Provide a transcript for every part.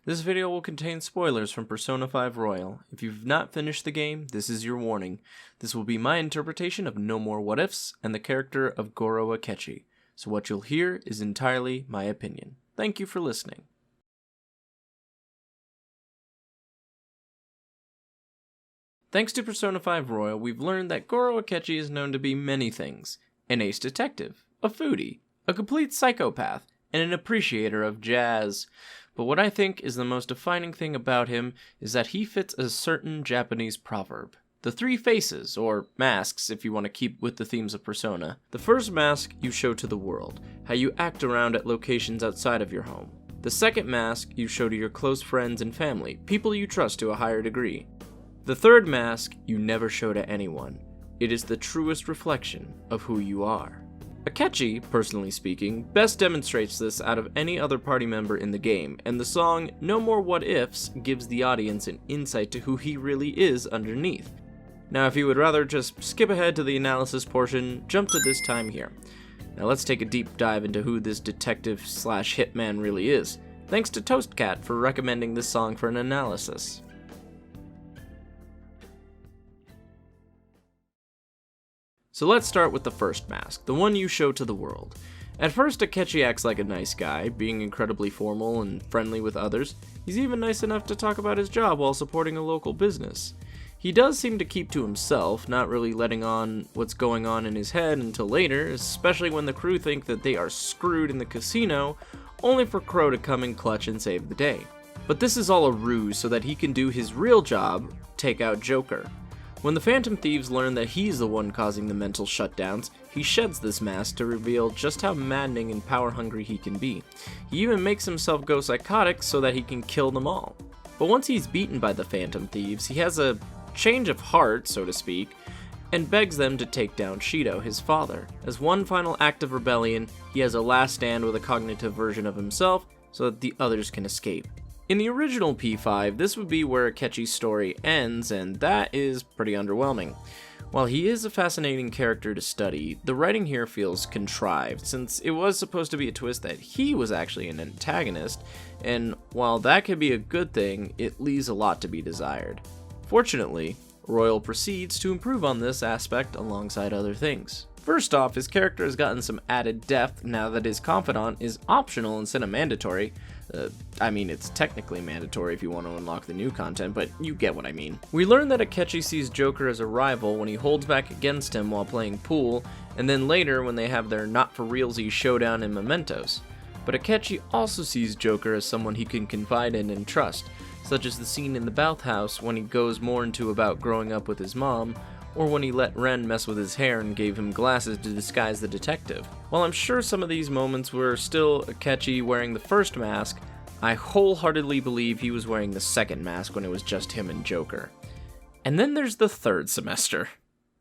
This video will contain spoilers from Persona 5 Royal. If you've not finished the game, this is your warning. This will be my interpretation of No More What Ifs and the character of Goro Akechi, so what you'll hear is entirely my opinion. Thank you for listening. Thanks to Persona 5 Royal, we've learned that Goro Akechi is known to be many things: an ace detective, a foodie, a complete psychopath, and an appreciator of jazz. But what I think is the most defining thing about him is that he fits a certain Japanese proverb. The three faces, or masks if you want to keep with the themes of Persona. The first mask you show to the world, how you act around at locations outside of your home. The second mask you show to your close friends and family, people you trust to a higher degree. The third mask you never show to anyone. It is the truest reflection of who you are. Akechi, personally speaking, best demonstrates this out of any other party member in the game, and the song No More What Ifs gives the audience an insight to who he really is underneath. Now if you would rather just skip ahead to the analysis portion, jump to this time here. Now let's take a deep dive into who this detective/hitman really is. Thanks to ToastCat for recommending this song for an analysis. So let's start with the first mask, the one you show to the world. At first, Akechi acts like a nice guy, being incredibly formal and friendly with others. He's even nice enough to talk about his job while supporting a local business. He does seem to keep to himself, not really letting on what's going on in his head until later, especially when the crew think that they are screwed in the casino, only for Crow to come in clutch and save the day. But this is all a ruse so that he can do his real job, take out Joker. When the Phantom Thieves learn that he's the one causing the mental shutdowns, he sheds this mask to reveal just how maddening and power-hungry he can be. He even makes himself go psychotic so that he can kill them all. But once he's beaten by the Phantom Thieves, he has a change of heart, so to speak, and begs them to take down Shido, his father. As one final act of rebellion, he has a last stand with a cognitive version of himself so that the others can escape. In the original P5, this would be where Akechi's story ends, and that is pretty underwhelming. While he is a fascinating character to study, the writing here feels contrived, since it was supposed to be a twist that he was actually an antagonist, and while that could be a good thing, it leaves a lot to be desired. Fortunately, Royal proceeds to improve on this aspect alongside other things. First off, his character has gotten some added depth now that his confidant is optional instead of mandatory. It's technically mandatory if you want to unlock the new content, but you get what I mean. We learn that Akechi sees Joker as a rival when he holds back against him while playing pool, and then later when they have their not-for-realsy showdown in Mementos. But Akechi also sees Joker as someone he can confide in and trust, such as the scene in the bathhouse when he goes more into about growing up with his mom, or when he let Ren mess with his hair and gave him glasses to disguise the detective. While I'm sure some of these moments were still Akechi wearing the first mask, I wholeheartedly believe he was wearing the second mask when it was just him and Joker. And then there's the third semester.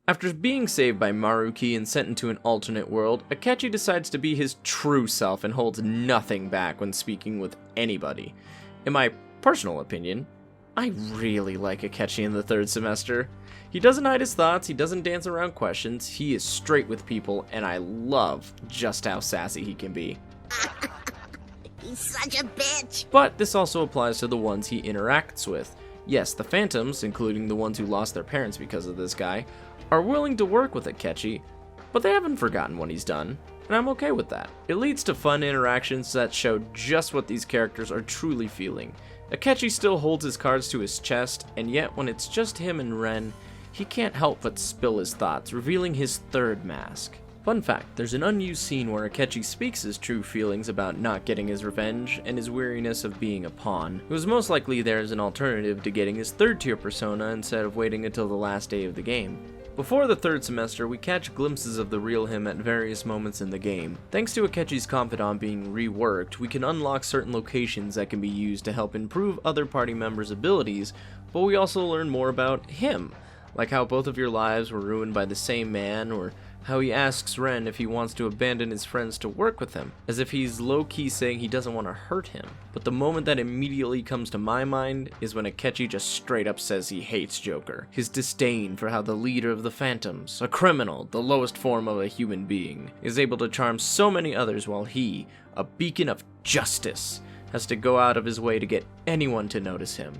After being saved by Maruki and sent into an alternate world, Akechi decides to be his true self and holds nothing back when speaking with anybody. In my personal opinion, I really like Akechi in the third semester. He doesn't hide his thoughts, he doesn't dance around questions, he is straight with people, and I love just how sassy he can be. He's such a bitch! But this also applies to the ones he interacts with. Yes, the Phantoms, including the ones who lost their parents because of this guy, are willing to work with Akechi, but they haven't forgotten what he's done, and I'm okay with that. It leads to fun interactions that show just what these characters are truly feeling. Akechi still holds his cards to his chest, and yet when it's just him and Ren, he can't help but spill his thoughts, revealing his third mask. Fun fact, there's an unused scene where Akechi speaks his true feelings about not getting his revenge and his weariness of being a pawn. It was most likely there as an alternative to getting his third tier persona instead of waiting until the last day of the game. Before the third semester, we catch glimpses of the real him at various moments in the game. Thanks to Akechi's confidant being reworked, we can unlock certain locations that can be used to help improve other party members' abilities, but we also learn more about him, like how both of your lives were ruined by the same man, or how he asks Ren if he wants to abandon his friends to work with him, as if he's low-key saying he doesn't want to hurt him. But the moment that immediately comes to my mind is when Akechi just straight up says he hates Joker. His disdain for how the leader of the Phantoms, a criminal, the lowest form of a human being, is able to charm so many others while he, a beacon of justice, has to go out of his way to get anyone to notice him.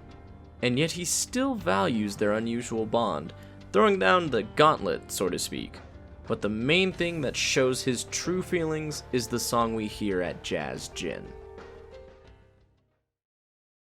And yet he still values their unusual bond, throwing down the gauntlet, so to speak. But the main thing that shows his true feelings is the song we hear at Jazz Gin.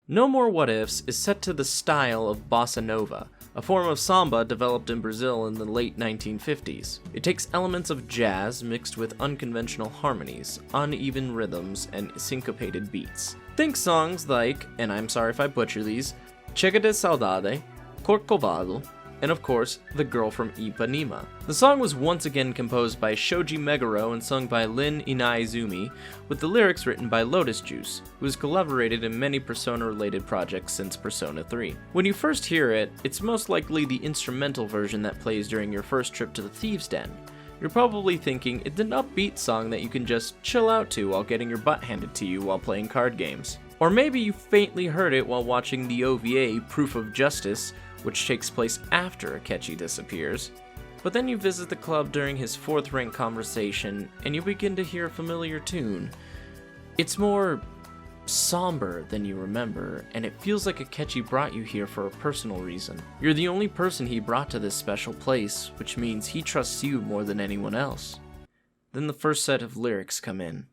No More What Ifs is set to the style of bossa nova, a form of samba developed in Brazil in the late 1950s. It takes elements of jazz mixed with unconventional harmonies, uneven rhythms, and syncopated beats. Think songs like, and I'm sorry if I butcher these, Chega de Saudade, Corcovado, and of course, The Girl from Ipanema. The song was once again composed by Shoji Meguro and sung by Lin Inaizumi, with the lyrics written by Lotus Juice, who has collaborated in many Persona-related projects since Persona 3. When you first hear it, it's most likely the instrumental version that plays during your first trip to the Thieves' Den. You're probably thinking it's an upbeat song that you can just chill out to while getting your butt handed to you while playing card games. Or maybe you faintly heard it while watching the OVA Proof of Justice, which takes place after Akechi disappears. But then you visit the club during his fourth rank conversation, and you begin to hear a familiar tune. It's more somber than you remember, and it feels like Akechi brought you here for a personal reason. You're the only person he brought to this special place, which means he trusts you more than anyone else. Then the first set of lyrics come in.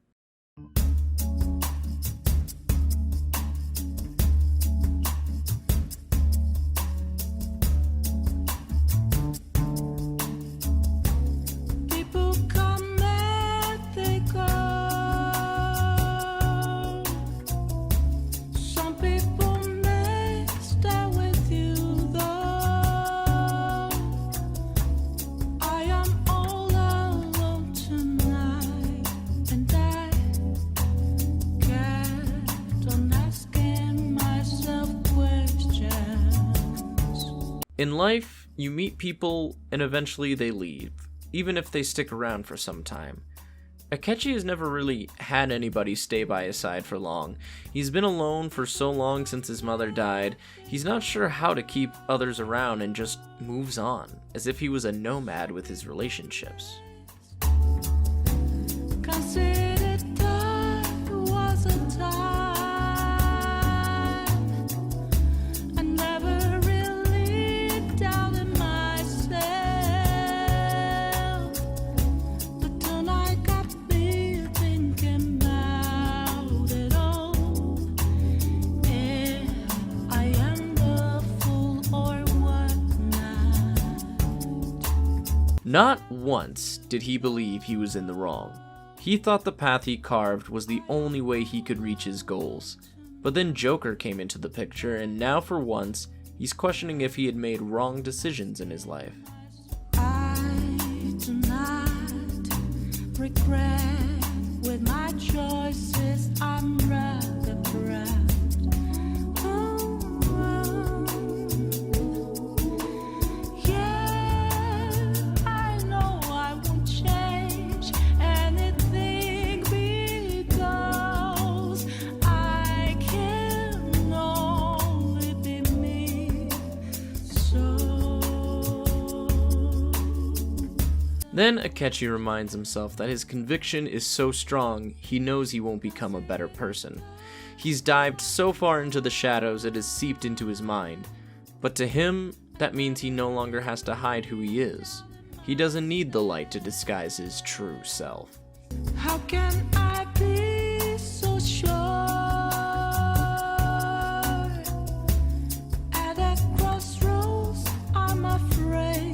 In life, you meet people and eventually they leave, even if they stick around for some time. Akechi has never really had anybody stay by his side for long. He's been alone for so long since his mother died, he's not sure how to keep others around and just moves on, as if he was a nomad with his relationships. Not once did he believe he was in the wrong. He thought the path he carved was the only way he could reach his goals. But then Joker came into the picture, and now for once, he's questioning if he had made wrong decisions in his life. I do not regret with my choices, I'm rather proud. Then Akechi reminds himself that his conviction is so strong, he knows he won't become a better person. He's dived so far into the shadows it has seeped into his mind. But to him, that means he no longer has to hide who he is. He doesn't need the light to disguise his true self. How can I be so sure? At that crossroads, I'm afraid.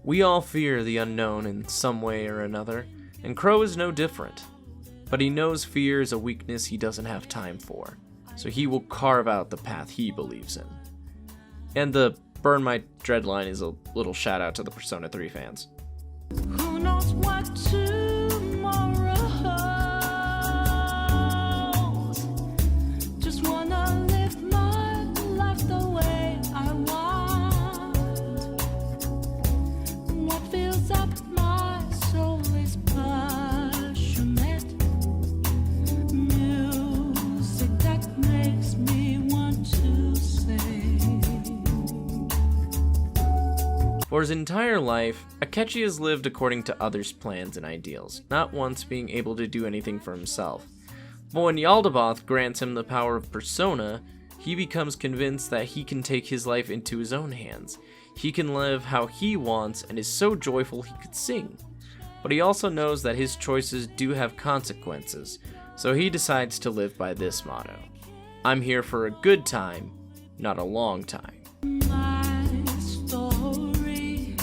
We all fear the unknown in some way or another, and Crow is no different. But he knows fear is a weakness he doesn't have time for, so he will carve out the path he believes in. And the Burn My Dread line is a little shout out to the Persona 3 fans. Who knows what tomorrow holds? Just wanna live my life the way I want. What fills up my soul is passionate music. For his entire life, Akechi has lived according to others' plans and ideals, not once being able to do anything for himself. But when Yaldabaoth grants him the power of persona, he becomes convinced that he can take his life into his own hands. He can live how he wants and is so joyful he could sing. But he also knows that his choices do have consequences, so he decides to live by this motto: I'm here for a good time, not a long time. My story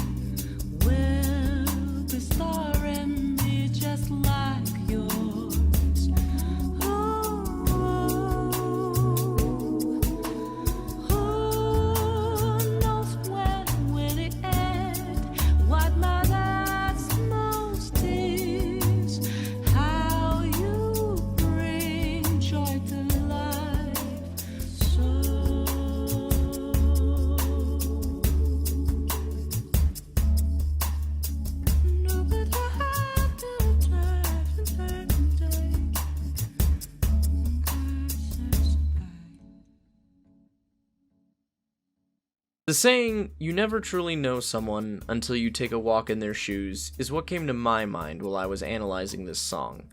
will be starring me just like yours. Who knows when will it end? What matters most is how you bring joy to life. The saying, you never truly know someone until you take a walk in their shoes, is what came to my mind while I was analyzing this song.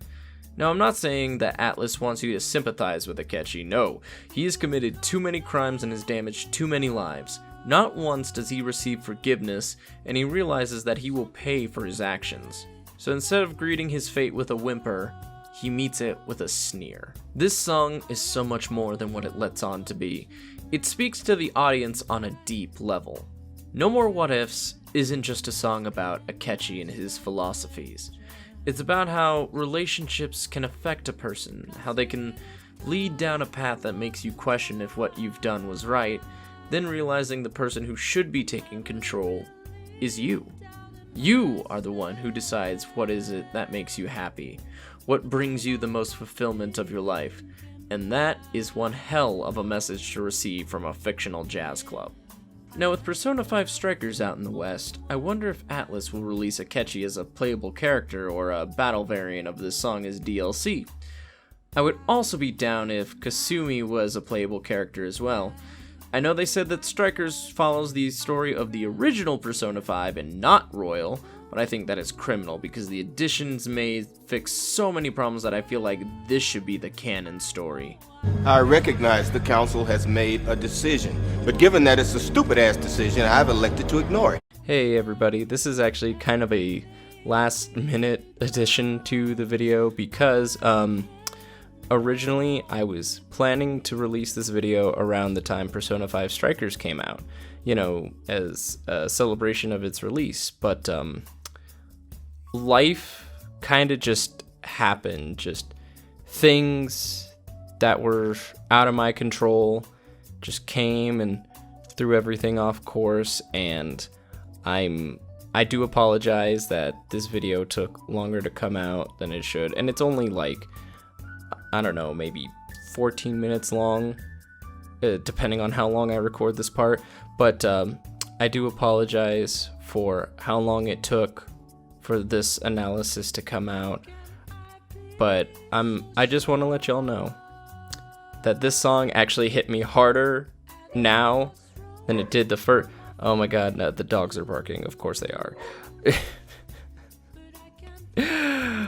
Now, I'm not saying that Atlas wants you to sympathize with Akechi. No, he has committed too many crimes and has damaged too many lives. Not once does he receive forgiveness, and he realizes that he will pay for his actions. So instead of greeting his fate with a whimper, he meets it with a sneer. This song is so much more than what it lets on to be. It speaks to the audience on a deep level. No More What Ifs isn't just a song about Akechi and his philosophies. It's about how relationships can affect a person, how they can lead down a path that makes you question if what you've done was right, then realizing the person who should be taking control is you. You are the one who decides what is it that makes you happy, what brings you the most fulfillment of your life, and that is one hell of a message to receive from a fictional jazz club. Now, with Persona 5 Strikers out in the West, I wonder if Atlas will release Akechi as a playable character or a battle variant of this song as DLC. I would also be down if Kasumi was a playable character as well. I know they said that Strikers follows the story of the original Persona 5 and not Royal, but I think that is criminal because the additions may fix so many problems that I feel like this should be the canon story. I recognize the council has made a decision, but given that it's a stupid-ass decision, I've elected to ignore it. Hey everybody, this is actually kind of a last-minute addition to the video because originally I was planning to release this video around the time Persona 5 Strikers came out, you know, as a celebration of its release, but life kind of just happened, just things that were out of my control just came and threw everything off course, and I do apologize that this video took longer to come out than it should, and it's only like, I don't know, maybe 14 minutes long, depending on how long I record this part, but I do apologize for how long it took for this analysis to come out, but I just want to let y'all know that this song actually hit me harder now than it did the first. Oh my god, no, the dogs are barking, of course they are.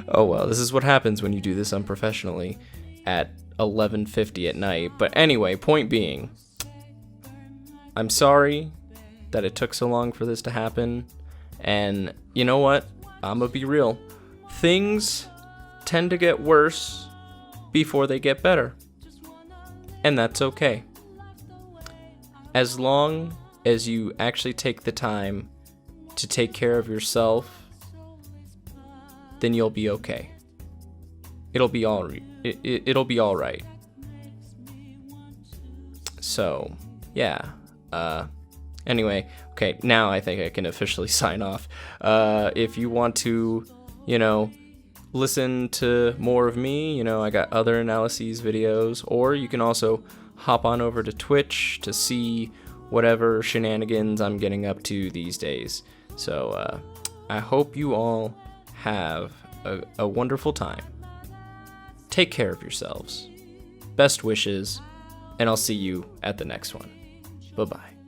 Oh well, this is what happens when you do this unprofessionally at 11:50 at night. But anyway, point being, I'm sorry that it took so long for this to happen, and you know what? I'm gonna be real. Things tend to get worse before they get better, and that's okay. As long as you actually take the time to take care of yourself, then you'll be okay. It'll be all right. So, yeah. Anyway, okay, now I think I can officially sign off. If you want to, listen to more of me, I got other analyses videos, or you can also hop on over to Twitch to see whatever shenanigans I'm getting up to these days. So, I hope you all have a wonderful time. Take care of yourselves. Best wishes, and I'll see you at the next one. Bye-bye.